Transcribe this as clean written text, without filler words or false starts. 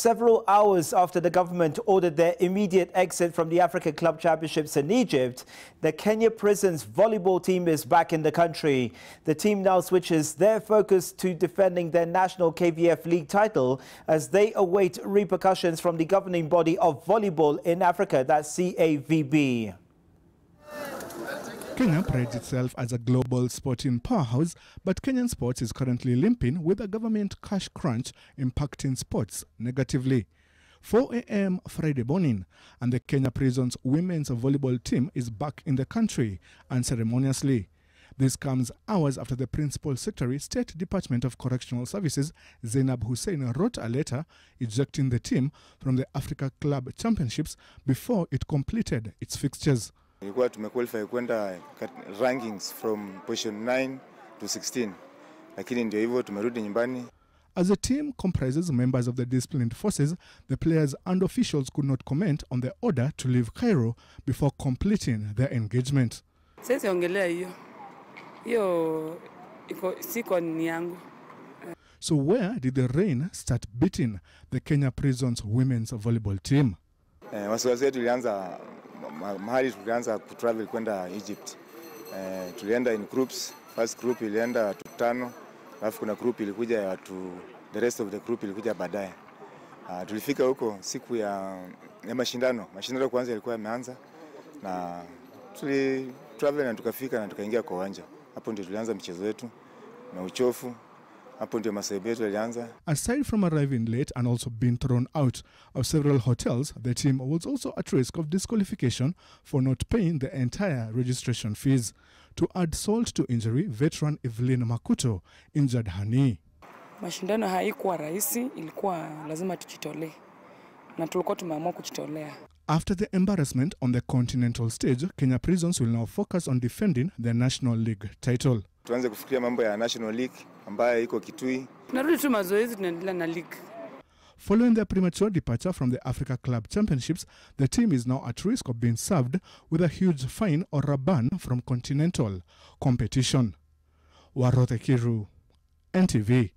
Several hours after the government ordered their immediate exit from the Africa Club Championships in Egypt, the Kenya Prisons volleyball team is back in the country. The team now switches their focus to defending their national KVF League title as they await repercussions from the governing body of volleyball in Africa, that's CAVB. Kenya prides itself as a global sporting powerhouse, but Kenyan sports is currently limping with a government cash crunch impacting sports negatively. 4 a.m. Friday morning, and the Kenya Prisons women's volleyball team is back in the country unceremoniously. This comes hours after the Principal Secretary, State Department of Correctional Services, Zainab Hussein, wrote a letter ejecting the team from the Africa Club Championships before it completed its fixtures. Ilikuwa tumequalify kwenda rankings from position 9 to 16. Lakini ndio hivyo tumerudi nyumbani. As the team comprises members of the disciplined forces, the players and officials could not comment on the order to leave Cairo before completing their engagement. Sisi ongelea hiyo. Hiyo siko ni yangu. So where did the rain start beating the Kenya Prisons women's volleyball team? Wasiwasi wetu tulianza mahali tulianza kutravel kwenda Egypt. Tulienda in groups. First group ilienda watu 5, alafu kuna group ilikuja watu, the rest of the group ilikuja baadaye. Tulifika huko siku ya mashindano. Mashindano kwanza yalikuwa yameanza na travel na tukafika na tukaingia kwa uwanja. Hapo ndio tulianza mchezo wetu na uchofu. Aside from arriving late and also being thrown out of several hotels, the team was also at risk of disqualification for not paying the entire registration fees. To add salt to injury, veteran Evelyn Makuto injured her knee. Mashindano haikuwa rahisi, ilikuwa lazima tujitolee. Na tulikuwa tumeamua kujitolea. After the embarrassment on the continental stage, Kenya Prisons will now focus on defending their National League title. Tuanze kufikiria mambo ya National League ambayo iko Kitui. Tunarudi tu mazoezi, tunaendelea na league. Following their premature departure from the Africa Club Championships, the team is now at risk of being served with a huge fine or a ban from continental competition. Warothe Kiru, NTV.